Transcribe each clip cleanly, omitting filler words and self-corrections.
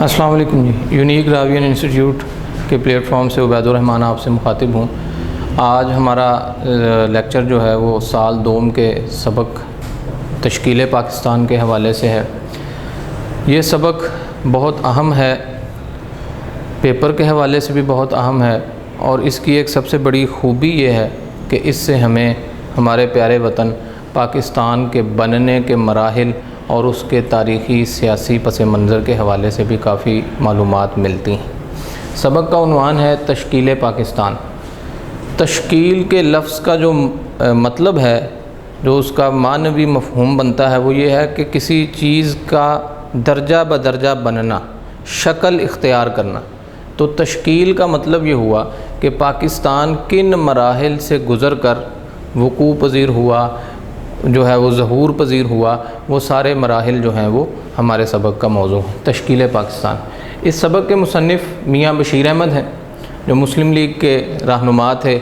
السلام علیکم جی، unique راویین institute کے پلیٹ فارم سے عبید الرحمن آپ سے مخاطب ہوں۔ آج ہمارا لیکچر جو ہے وہ سال دوم کے سبق تشکیل پاکستان کے حوالے سے ہے۔ یہ سبق بہت اہم ہے، پیپر کے حوالے سے بھی بہت اہم ہے، اور اس کی ایک سب سے بڑی خوبی یہ ہے کہ اس سے ہمیں ہمارے پیارے وطن پاکستان کے بننے کے مراحل اور اس کے تاریخی سیاسی پس منظر کے حوالے سے بھی کافی معلومات ملتی ہیں۔ سبق کا عنوان ہے تشکیل پاکستان۔ تشکیل کے لفظ کا جو مطلب ہے، جو اس کا معنوی مفہوم بنتا ہے، وہ یہ ہے کہ کسی چیز کا درجہ بدرجہ بننا، شکل اختیار کرنا۔ تو تشکیل کا مطلب یہ ہوا کہ پاکستان کن مراحل سے گزر کر وقوع پذیر ہوا، جو ہے وہ ظہور پذیر ہوا، وہ سارے مراحل جو ہیں وہ ہمارے سبق کا موضوع ہے، تشکیل پاکستان۔ اس سبق کے مصنف میاں بشیر احمد ہیں، جو مسلم لیگ کے رہنما تھے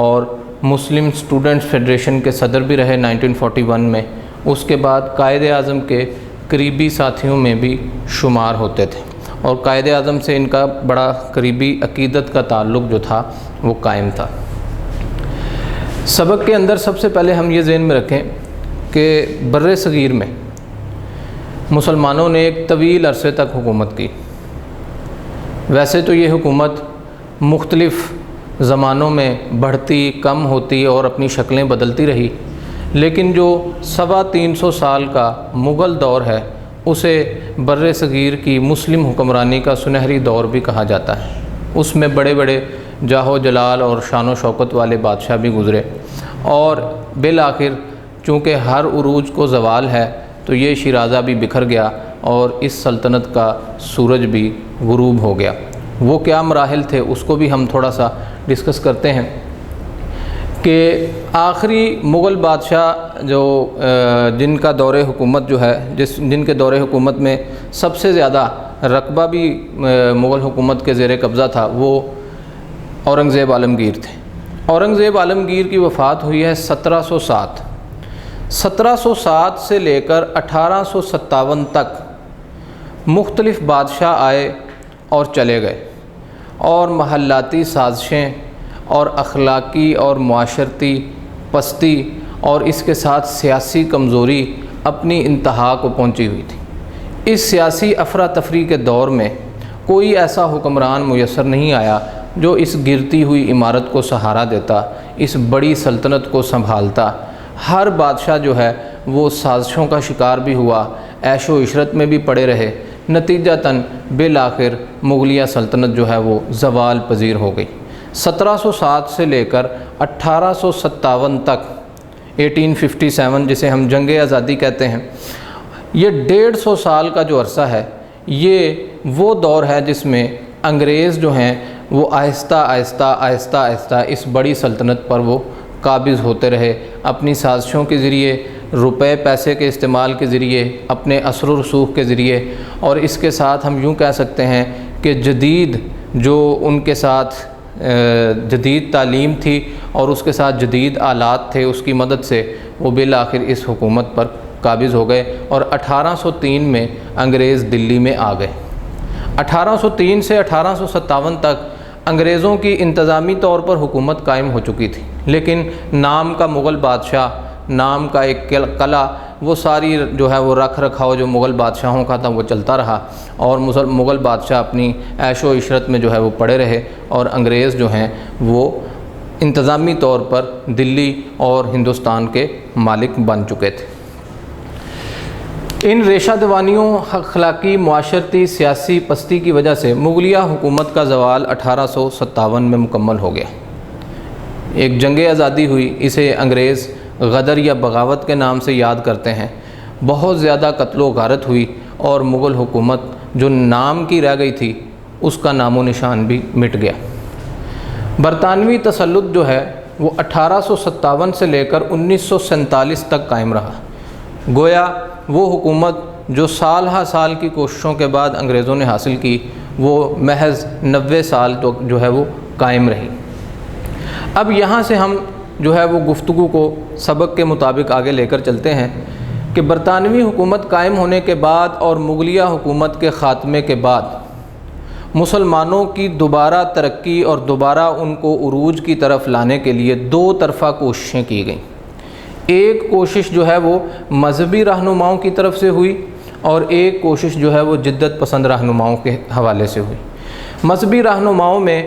اور مسلم اسٹوڈنٹس فیڈریشن کے صدر بھی رہے 1941 میں۔ اس کے بعد قائد اعظم کے قریبی ساتھیوں میں بھی شمار ہوتے تھے، اور قائد اعظم سے ان کا بڑا قریبی عقیدت کا تعلق جو تھا وہ قائم تھا۔ سبق کے اندر سب سے پہلے ہم یہ ذہن میں رکھیں کہ بر صغیر میں مسلمانوں نے ایک طویل عرصے تک حکومت کی۔ ویسے تو یہ حکومت مختلف زمانوں میں بڑھتی، کم ہوتی اور اپنی شکلیں بدلتی رہی، لیکن جو 325 سال کا مغل دور ہے اسے بر صغیر کی مسلم حکمرانی کا سنہری دور بھی کہا جاتا ہے۔ اس میں بڑے بڑے جاہ و جلال اور شان و شوکت والے بادشاہ بھی گزرے، اور بالآخر چونکہ ہر عروج کو زوال ہے تو یہ شیرازہ بھی بکھر گیا اور اس سلطنت کا سورج بھی غروب ہو گیا۔ وہ کیا مراحل تھے اس کو بھی ہم تھوڑا سا ڈسکس کرتے ہیں کہ آخری مغل بادشاہ جو جن کا دور حکومت جو ہے جن کے دور حکومت میں سب سے زیادہ رقبہ بھی مغل حکومت کے زیر قبضہ تھا، وہ اورنگزیب عالمگیر تھے۔ اورنگزیب عالمگیر کی وفات ہوئی ہے 1707۔ 1707 سے لے کر 1857 تک مختلف بادشاہ آئے اور چلے گئے، اور محلاتی سازشیں اور اخلاقی اور معاشرتی پستی اور اس کے ساتھ سیاسی کمزوری اپنی انتہا کو پہنچی ہوئی تھی۔ اس سیاسی افراتفری کے دور میں کوئی ایسا حکمران میسر نہیں آیا جو اس گرتی ہوئی عمارت کو سہارا دیتا، اس بڑی سلطنت کو سنبھالتا۔ ہر بادشاہ جو ہے وہ سازشوں کا شکار بھی ہوا، عیش و عشرت میں بھی پڑے رہے، نتیجتاً بالآخر مغلیہ سلطنت جو ہے وہ زوال پذیر ہو گئی۔ 1707 سے لے کر 1857 تک 1857 جسے ہم جنگ آزادی کہتے ہیں، یہ 150 سال کا جو عرصہ ہے، یہ وہ دور ہے جس میں انگریز جو ہیں وہ آہستہ آہستہ آہستہ آہستہ اس بڑی سلطنت پر وہ قابض ہوتے رہے، اپنی سازشوں کے ذریعے، روپے پیسے کے استعمال کے ذریعے، اپنے اثر و رسوخ کے ذریعے، اور اس کے ساتھ ہم یوں کہہ سکتے ہیں کہ جدید جو ان کے ساتھ جدید تعلیم تھی اور اس کے ساتھ جدید آلات تھے، اس کی مدد سے وہ بالآخر اس حکومت پر قابض ہو گئے، اور 1803 میں انگریز دلی میں آ گئے۔ 1803 سے 1857 تک انگریزوں کی انتظامی طور پر حکومت قائم ہو چکی تھی، لیکن نام کا مغل بادشاہ، نام کا ایک قلعہ، وہ ساری جو ہے وہ رکھ رکھاؤ جو مغل بادشاہوں کا تھا وہ چلتا رہا، اور مغل بادشاہ اپنی عیش و عشرت میں جو ہے وہ پڑے رہے، اور انگریز جو ہیں وہ انتظامی طور پر دلی اور ہندوستان کے مالک بن چکے تھے۔ ان ریشہ دوانیوں، اخلاقی، معاشرتی، سیاسی پستی کی وجہ سے مغلیہ حکومت کا زوال 1857 میں مکمل ہو گیا۔ ایک جنگ آزادی ہوئی، اسے انگریز غدر یا بغاوت کے نام سے یاد کرتے ہیں۔ بہت زیادہ قتل و غارت ہوئی، اور مغل حکومت جو نام کی رہ گئی تھی اس کا نام و نشان بھی مٹ گیا۔ برطانوی تسلط جو ہے وہ 1857 سے لے کر 1947 تک قائم رہا۔ گویا وہ حکومت جو سال ہا سال کی کوششوں کے بعد انگریزوں نے حاصل کی، وہ محض 90 سال تک جو ہے وہ قائم رہی۔ اب یہاں سے ہم جو ہے وہ گفتگو کو سبق کے مطابق آگے لے کر چلتے ہیں کہ کہ برطانوی حکومت قائم ہونے کے بعد اور مغلیہ حکومت کے خاتمے کے بعد مسلمانوں کی دوبارہ ترقی اور دوبارہ ان کو عروج کی طرف لانے کے لیے دو طرفہ کوششیں کی گئیں۔ ایک کوشش جو ہے وہ مذہبی رہنماؤں کی طرف سے ہوئی اور ایک کوشش جو ہے وہ جدت پسند رہنماؤں کے حوالے سے ہوئی۔ مذہبی رہنماؤں میں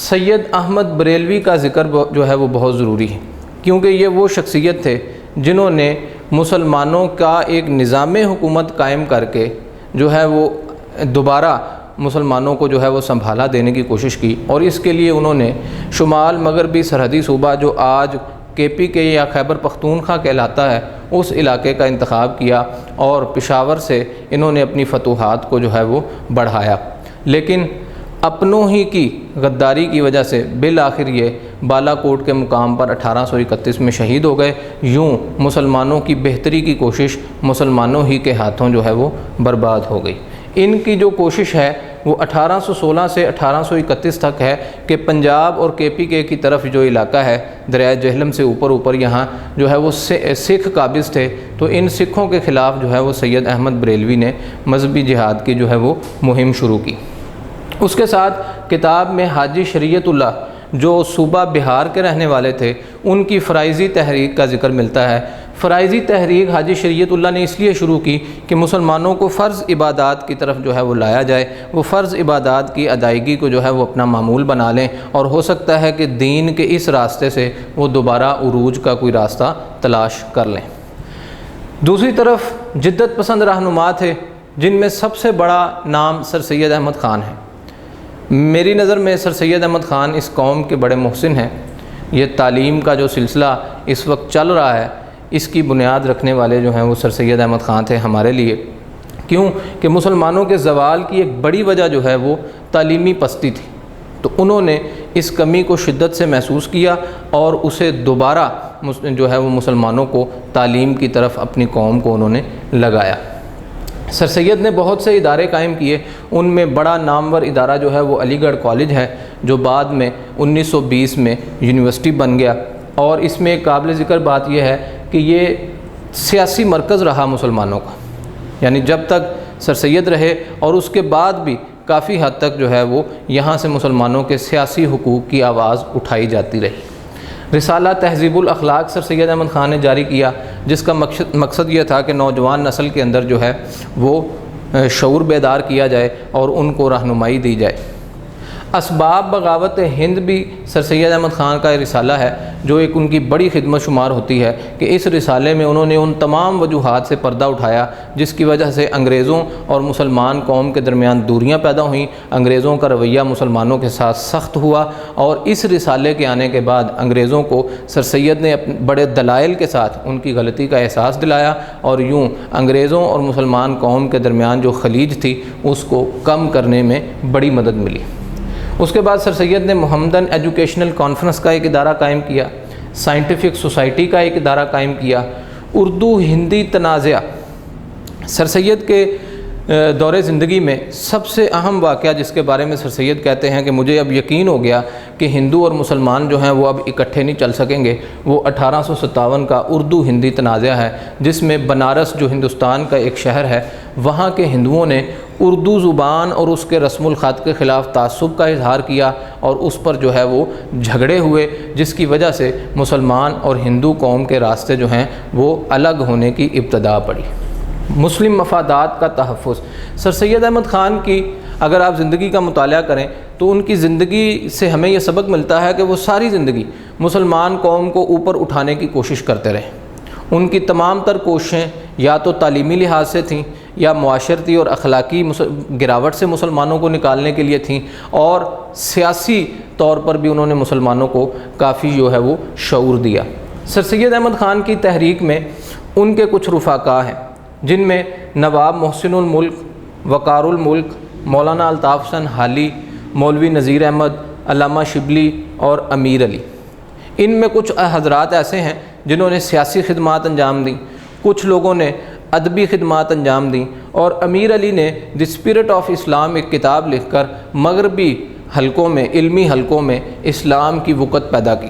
سید احمد بریلوی کا ذکر جو ہے وہ بہت ضروری ہے، کیونکہ یہ وہ شخصیت تھے جنہوں نے مسلمانوں کا ایک نظام حکومت قائم کر کے جو ہے وہ دوبارہ مسلمانوں کو جو ہے وہ سنبھالا دینے کی کوشش کی، اور اس کے لیے انہوں نے شمال مغربی سرحدی صوبہ جو آج KPK یا خیبر پختونخوا کہلاتا ہے اس علاقے کا انتخاب کیا، اور پشاور سے انہوں نے اپنی فتوحات کو جو ہے وہ بڑھایا، لیکن اپنوں ہی کی غداری کی وجہ سے بالآخر یہ بالا کوٹ کے مقام پر 1831 میں شہید ہو گئے۔ یوں مسلمانوں کی بہتری کی کوشش مسلمانوں ہی کے ہاتھوں جو ہے وہ برباد ہو گئی۔ ان کی جو کوشش ہے وہ 1816 سے 1831 تک ہے کہ پنجاب اور KPK کی طرف جو علاقہ ہے دریائے جہلم سے اوپر یہاں جو ہے وہ سکھ قابض تھے، تو ان سکھوں کے خلاف جو ہے وہ سید احمد بریلوی نے مذہبی جہاد کی جو ہے وہ مہم شروع کی۔ اس کے ساتھ کتاب میں حاجی شریعت اللہ جو صوبہ بہار کے رہنے والے تھے ان کی فرائضی تحریک کا ذکر ملتا ہے۔ فرائضی تحریک حاجی شریعت اللہ نے اس لیے شروع کی کہ مسلمانوں کو فرض عبادات کی طرف جو ہے وہ لایا جائے، وہ فرض عبادات کی ادائیگی کو جو ہے وہ اپنا معمول بنا لیں، اور ہو سکتا ہے کہ دین کے اس راستے سے وہ دوبارہ عروج کا کوئی راستہ تلاش کر لیں۔ دوسری طرف جدت پسند رہنما تھے جن میں سب سے بڑا نام سر سید احمد خان ہے۔ میری نظر میں سر سید احمد خان اس قوم کے بڑے محسن ہیں۔ یہ تعلیم کا جو سلسلہ اس وقت چل رہا ہے اس کی بنیاد رکھنے والے جو ہیں وہ سر سید احمد خان تھے ہمارے لیے، کیوں کہ مسلمانوں کے زوال کی ایک بڑی وجہ جو ہے وہ تعلیمی پستی تھی، تو انہوں نے اس کمی کو شدت سے محسوس کیا اور اسے دوبارہ جو ہے وہ مسلمانوں کو تعلیم کی طرف اپنی قوم کو انہوں نے لگایا۔ سر سید نے بہت سے ادارے قائم کیے، ان میں بڑا نامور ادارہ جو ہے وہ علی گڑھ کالج ہے جو بعد میں 1920 میں یونیورسٹی بن گیا، اور اس میں ایک قابل ذکر بات یہ ہے کہ یہ سیاسی مرکز رہا مسلمانوں کا، یعنی جب تک سر سید رہے اور اس کے بعد بھی کافی حد تک جو ہے وہ یہاں سے مسلمانوں کے سیاسی حقوق کی آواز اٹھائی جاتی رہی۔ رسالہ تہذیب الاخلاق سر سید احمد خان نے جاری کیا، جس کا مقصد یہ تھا کہ نوجوان نسل کے اندر جو ہے وہ شعور بیدار کیا جائے اور ان کو رہنمائی دی جائے۔ اسباب بغاوت ہند بھی سر سید احمد خان کا رسالہ ہے جو ایک ان کی بڑی خدمت شمار ہوتی ہے کہ اس رسالے میں انہوں نے ان تمام وجوہات سے پردہ اٹھایا جس کی وجہ سے انگریزوں اور مسلمان قوم کے درمیان دوریاں پیدا ہوئیں، انگریزوں کا رویہ مسلمانوں کے ساتھ سخت ہوا، اور اس رسالے کے آنے کے بعد انگریزوں کو سر سید نے بڑے دلائل کے ساتھ ان کی غلطی کا احساس دلایا، اور یوں انگریزوں اور مسلمان قوم کے درمیان جو خلیج تھی اس کو کم کرنے میں بڑی مدد ملی۔ اس کے بعد سر سید نے محمدن ایجوکیشنل کانفرنس کا ایک ادارہ قائم کیا، سائنٹیفک سوسائٹی کا ایک ادارہ قائم کیا، اردو ہندی تنازعہ۔ سر سید کے دور زندگی میں سب سے اہم واقعہ جس کے بارے میں سر سید کہتے ہیں کہ مجھے اب یقین ہو گیا کہ ہندو اور مسلمان جو ہیں وہ اب اکٹھے نہیں چل سکیں گے، وہ 1857 کا اردو ہندی تنازعہ ہے، جس میں بنارس جو ہندوستان کا ایک شہر ہے وہاں کے ہندوؤں نے اردو زبان اور اس کے رسم الخط کے خلاف تعصب کا اظہار کیا، اور اس پر جو ہے وہ جھگڑے ہوئے، جس کی وجہ سے مسلمان اور ہندو قوم کے راستے جو ہیں وہ الگ ہونے کی ابتدا پڑی۔ مسلم مفادات کا تحفظ۔ سر سید احمد خان کی اگر آپ زندگی کا مطالعہ کریں تو ان کی زندگی سے ہمیں یہ سبق ملتا ہے کہ وہ ساری زندگی مسلمان قوم کو اوپر اٹھانے کی کوشش کرتے رہے۔ ان کی تمام تر کوششیں یا تو تعلیمی لحاظ سے تھیں یا معاشرتی اور اخلاقی گراوٹ سے مسلمانوں کو نکالنے کے لیے تھیں، اور سیاسی طور پر بھی انہوں نے مسلمانوں کو کافی جو ہے وہ شعور دیا۔ سر سید احمد خان کی تحریک میں ان کے کچھ رفقا ہیں جن میں نواب محسن الملک، وقار الملک، مولانا الطاف حسن حالی، مولوی نذیر احمد، علامہ شبلی اور امیر علی۔ ان میں کچھ حضرات ایسے ہیں جنہوں نے سیاسی خدمات انجام دیں، کچھ لوگوں نے ادبی خدمات انجام دیں، اور امیر علی نے دی اسپرٹ آف اسلام ایک کتاب لکھ کر مغربی حلقوں میں، علمی حلقوں میں اسلام کی وقت پیدا کی۔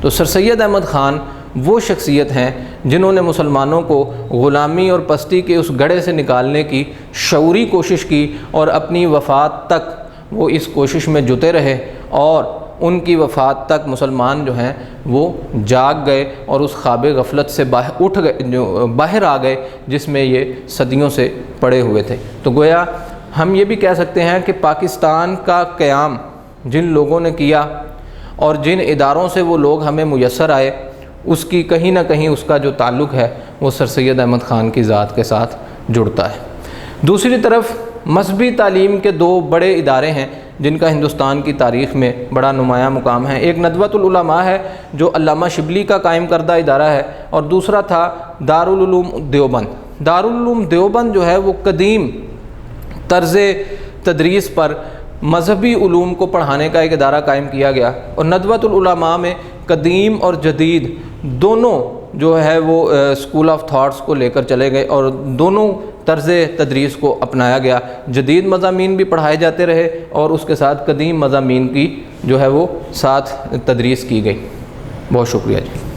تو سر سید احمد خان وہ شخصیت ہیں جنہوں نے مسلمانوں کو غلامی اور پستی کے اس گڑھے سے نکالنے کی شعوری کوشش کی، اور اپنی وفات تک وہ اس کوشش میں جتے رہے، اور ان کی وفات تک مسلمان جو ہیں وہ جاگ گئے اور اس خواب غفلت سے باہر آ گئے جس میں یہ صدیوں سے پڑے ہوئے تھے۔ تو گویا ہم یہ بھی کہہ سکتے ہیں کہ پاکستان کا قیام جن لوگوں نے کیا اور جن اداروں سے وہ لوگ ہمیں میسر آئے، اس کی کہیں نہ کہیں اس کا جو تعلق ہے وہ سر سید احمد خان کی ذات کے ساتھ جڑتا ہے۔ دوسری طرف مذہبی تعلیم کے دو بڑے ادارے ہیں جن کا ہندوستان کی تاریخ میں بڑا نمایاں مقام ہے۔ ایک ندوۃ العلماء ہے جو علامہ شبلی کا قائم کردہ ادارہ ہے، اور دوسرا تھا دارالعلوم دیوبند۔ دارالعلوم دیوبند جو ہے وہ قدیم طرز تدریس پر مذہبی علوم کو پڑھانے کا ایک ادارہ قائم کیا گیا، اور ندوۃ العلماء میں قدیم اور جدید دونوں جو ہے وہ اسکول آف تھاٹس کو لے کر چلے گئے، اور دونوں طرز تدریس کو اپنایا گیا۔ جدید مضامین بھی پڑھائے جاتے رہے اور اس کے ساتھ قدیم مضامین کی جو ہے وہ ساتھ تدریس کی گئی۔ بہت شکریہ جی۔